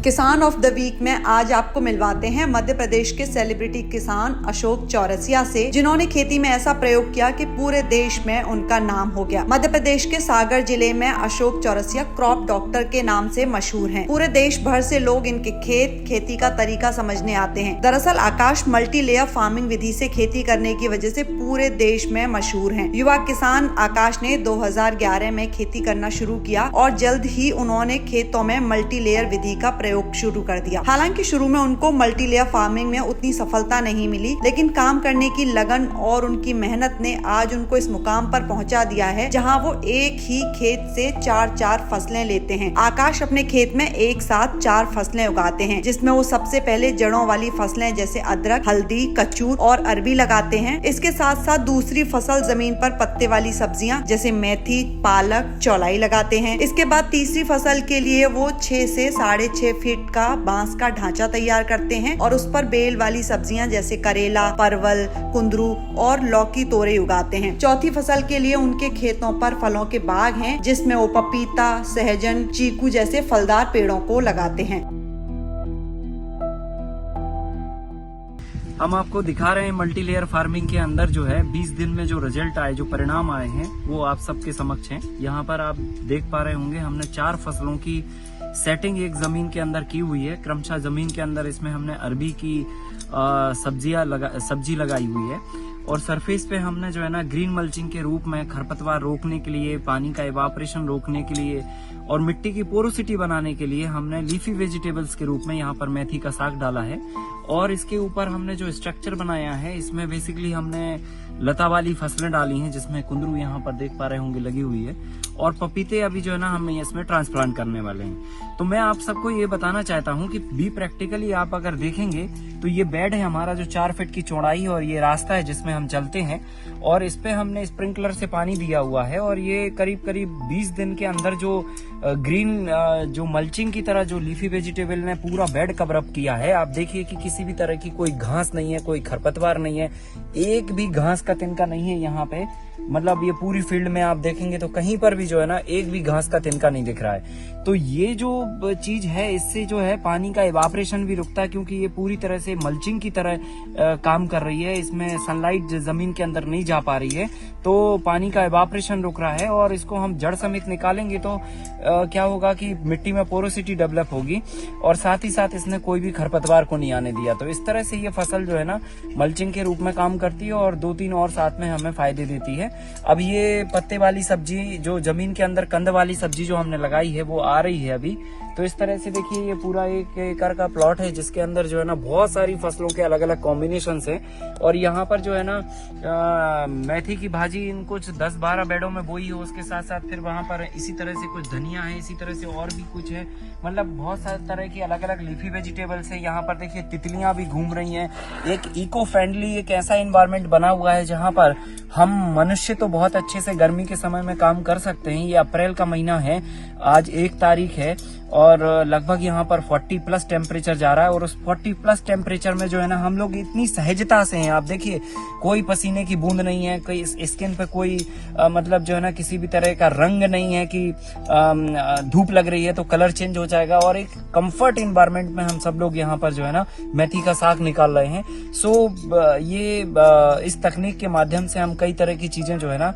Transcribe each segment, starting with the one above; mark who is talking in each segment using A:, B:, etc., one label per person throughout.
A: किसान of the week में आज आपको मिलवाते हैं मध्य प्रदेश के सेलिब्रिटी किसान अशोक चौरसिया से, जिन्होंने खेती में ऐसा प्रयोग किया कि पूरे देश में उनका नाम हो गया। मध्य प्रदेश के सागर जिले में अशोक चौरसिया क्रॉप डॉक्टर के नाम से मशहूर हैं। पूरे देश भर से लोग इनके खेती का तरीका समझने आते हैं। दरअसल आकाश मल्टी लेयर फार्मिंग विधि से खेती करने की वजह से पूरे देश में मशहूर हैं। युवा किसान आकाश ने 2011 में खेती करना शुरू किया और जल्द ही उन्होंने खेतों में मल्टी लेयर विधि का प्रयोग शुरू कर दिया। हालांकि शुरू में उनको मल्टी लेयर फार्मिंग में उतनी सफलता नहीं मिली, लेकिन काम करने की लगन और उनकी मेहनत ने आज उनको इस मुकाम पर पहुंचा दिया है जहां वो एक ही खेत से 4 फसलें लेते हैं। आकाश अपने खेत में एक साथ 4 फसलें उगाते हैं, जिसमें वो सबसे पहले जड़ों वाली फसलें जैसे अदरक, हल्दी, कचूर और अरबी लगाते हैं। इसके साथ साथ दूसरी फसल जमीन पर पत्ते वाली सब्जियां जैसे मेथी, पालक, चौलाई लगाते हैं। इसके बाद तीसरी फसल के लिए वो 6 से 6.5 फीट का बांस का ढांचा तैयार करते हैं और उस पर बेल वाली सब्जियां जैसे करेला, परवल, कुंदरू और लौकी, तोरई उगाते हैं। चौथी फसल के लिए उनके खेतों पर फलों के बाग हैं, जिसमें वो पपीता, सहजन, चीकू जैसे फलदार पेड़ों को लगाते हैं।
B: हम आपको दिखा रहे हैं मल्टी लेयर फार्मिंग के अंदर जो है 20 दिन में जो रिजल्ट आए, जो परिणाम आए हैं, वो आप सबके समक्ष हैं। यहाँ पर आप देख पा रहे होंगे हमने 4 फसलों की सेटिंग एक जमीन के अंदर की हुई है। क्रमशः जमीन के अंदर इसमें हमने अरबी की सब्जी लगाई हुई है और सरफेस पे हमने जो है ना ग्रीन मल्चिंग के रूप में खरपतवार रोकने के लिए, पानी का इवापोरेशन रोकने के लिए और मिट्टी की पोरोसिटी बनाने के लिए हमने लीफी वेजिटेबल्स के रूप में यहाँ पर मेथी का साग डाला है। और इसके ऊपर हमने जो स्ट्रक्चर बनाया है, इसमें बेसिकली हमने लता वाली फसलें डाली हैं, जिसमें कुंदरू यहाँ पर देख पा रहे होंगे लगी हुई है और पपीते अभी जो है ना हम इसमें ट्रांसप्लांट करने वाले हैं। तो मैं आप सबको ये बताना चाहता हूँ कि बी प्रैक्टिकली आप अगर देखेंगे तो ये बेड है हमारा जो 4 फीट की चौड़ाई और ये रास्ता है जिसमें हम चलते हैं और इस पे हमने स्प्रिंकलर से पानी दिया हुआ है और ये करीब 20 दिन के अंदर जो ग्रीन जो मल्चिंग की तरह जो लीफी वेजिटेबल ने पूरा बेड कवर अप किया है। आप देखिए कि किसी भी तरह की कोई घास नहीं है, कोई खरपतवार नहीं है, एक भी घास का तिनका नहीं है यहाँ पे। मतलब ये पूरी फील्ड में आप देखेंगे तो कहीं पर भी जो है ना एक भी घास का तिनका नहीं दिख रहा है। तो ये जो चीज है, इससे जो है पानी का इवापोरेशन भी रुकता है, क्योंकि ये पूरी तरह से मल्चिंग की तरह काम कर रही है। इसमें सनलाइट जमीन के अंदर नहीं जा पा रही है, तो पानी का इवापोरेशन रुक रहा है और इसको हम जड़ समेत निकालेंगे तो क्या होगा कि मिट्टी में पोरोसिटी डेवलप होगी और साथ ही साथ इसने कोई भी खरपतवार को नहीं आने दिया। तो इस तरह से ये फसल जो है ना मल्चिंग के रूप में काम करती है और 2-3 और साथ में हमें फायदे देती है। अब ये पत्ते वाली सब्जी जो जमीन के अंदर कंद वाली सब्जी जो हमने लगाई है वो आ रही है अभी। तो इस तरह से देखिए ये पूरा 1 एकड़ का प्लॉट है जिसके अंदर जो है ना बहुत सारी फसलों के अलग अलग कॉम्बिनेशंस हैं और यहाँ पर जो है ना मेथी की भाजी इन कुछ 10-12 बेडों में बोई है। उसके साथ साथ फिर वहाँ पर इसी तरह से कुछ धनिया है, इसी तरह से और भी कुछ है। मतलब बहुत सारे तरह की अलग अलग लीफी वेजिटेबल्स है। यहाँ पर देखिए तितलियां भी घूम रही हैं। एक इको फ्रेंडली एक ऐसा इन्वायरमेंट बना हुआ है जहाँ पर हम मनुष्य तो बहुत अच्छे से गर्मी के समय में काम कर सकते हैं। ये अप्रैल का महीना है, आज 1 तारीख है और लगभग यहाँ पर 40+ टेम्परेचर जा रहा है और उस 40+ टेम्परेचर में जो है ना हम लोग इतनी सहजता से हैं। आप देखिए कोई पसीने की बूंद नहीं है, कोई स्किन पे कोई मतलब जो है ना किसी भी तरह का रंग नहीं है कि धूप लग रही है तो कलर चेंज हो जाएगा और एक कंफर्ट इन्वायरमेंट में हम सब लोग यहाँ पर जो है ना मेथी का साग निकाल रहे हैं। ये इस तकनीक के माध्यम से हम कई तरह की चीजें जो है ना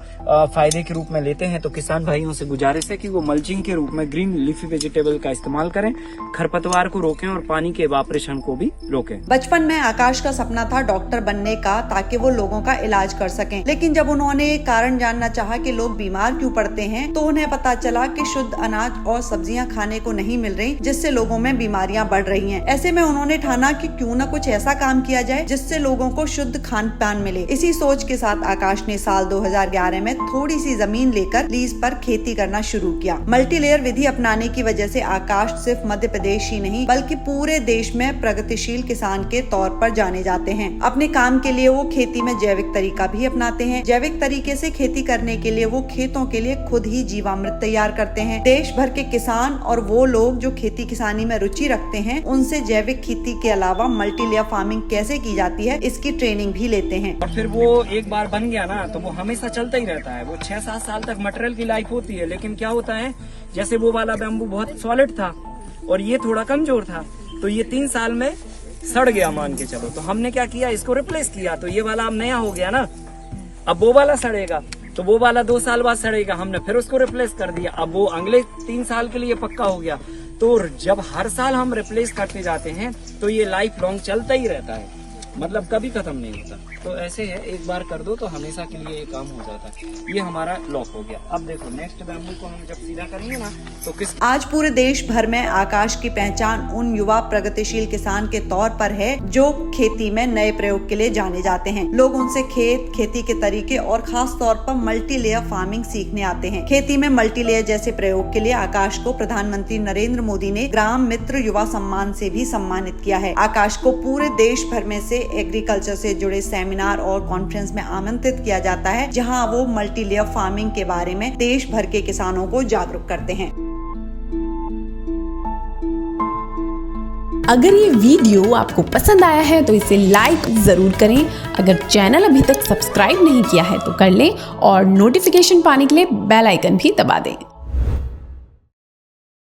B: फायदे के रूप में लेते हैं। तो किसान भाइयों से गुजारिश है कि वो मल्चिंग के रूप में ग्रीन लीफी वेजिटेबल का इस्तेमाल करें, खरपतवार को रोकें और पानी के इवापोरेशन को भी रोकें।
A: बचपन में आकाश का सपना था डॉक्टर बनने का, ताकि वो लोगों का इलाज कर सकें। लेकिन जब उन्होंने कारण जानना चाहा कि लोग बीमार क्यों पड़ते हैं, तो उन्हें पता चला कि शुद्ध अनाज और सब्जियां खाने को नहीं मिल रही, जिससे लोगों में बीमारियां बढ़ रही हैं। ऐसे में उन्होंने ठाना कि क्यों न कुछ ऐसा काम किया जाए जिससे लोगों को शुद्ध खान पान मिले। इसी सोच के साथ आकाश ने साल 2011 में थोड़ी सी जमीन लेकर लीज पर खेती करना शुरू किया। मल्टी लेयर विधि अपनाने की वजह से आकाश सिर्फ मध्य प्रदेश ही नहीं बल्कि पूरे देश में प्रगतिशील किसान के तौर पर जाने जाते हैं। अपने काम के लिए वो खेती में जैविक तरीका भी अपनाते हैं। जैविक तरीके से खेती करने के लिए वो खेतों के लिए खुद ही जीवामृत तैयार करते हैं। देश भर के किसान और वो लोग जो खेती किसानी में रुचि रखते हैं, उनसे जैविक खेती के अलावा मल्टी लेयर फार्मिंग कैसे की जाती है इसकी ट्रेनिंग भी लेते हैं।
B: और फिर वो एक बार बन गया ना तो वो हमेशा चलता ही रहता है। वो 6-7 साल तक मटेरियल की लाइफ होती है, लेकिन क्या होता है जैसे वो वाला बैम्बू बहुत सॉलिड था और ये थोड़ा कमजोर था, तो ये 3 साल में सड़ गया मान के चलो। तो हमने क्या किया, इसको रिप्लेस किया, तो ये वाला अब नया हो गया ना। अब वो वाला सड़ेगा तो वो वाला 2 साल बाद सड़ेगा, हमने फिर उसको रिप्लेस कर दिया, अब वो अगले 3 साल के लिए पक्का हो गया। तो जब हर साल हम रिप्लेस करते जाते हैं तो ये लाइफ लॉन्ग चलता ही रहता है, मतलब कभी खत्म नहीं होता। तो ऐसे है, एक बार कर दो तो हमेशा के लिए ये काम हो जाता है। ये हमारा लॉक हो गया। अब देखो नेक्स्ट बैम्बू को हम जब सीधा करेंगे ना तो किस
A: आज पूरे देश भर में आकाश की पहचान उन युवा प्रगतिशील किसान के तौर पर है जो खेती में नए प्रयोग के लिए जाने जाते हैं। लोग उनसे खेती के तरीके और खास तौर पर मल्टी लेयर फार्मिंग सीखने आते हैं। खेती में मल्टी लेयर जैसे प्रयोग के लिए आकाश को प्रधानमंत्री नरेंद्र मोदी ने ग्राम मित्र युवा सम्मान से भी सम्मानित किया है। आकाश को पूरे देश भर में से एग्रीकल्चर से जुड़े सेमिनार और कॉन्फ्रेंस में आमंत्रित किया जाता है, जहां वो मल्टी लेयर फार्मिंग के बारे में देश भर के किसानों को जागरूक करते हैं।
C: अगर ये वीडियो आपको पसंद आया है तो इसे लाइक जरूर करें। अगर चैनल अभी तक सब्सक्राइब नहीं किया है तो कर लें और नोटिफिकेशन पाने के लिए बेल आइकन भी दबा दें।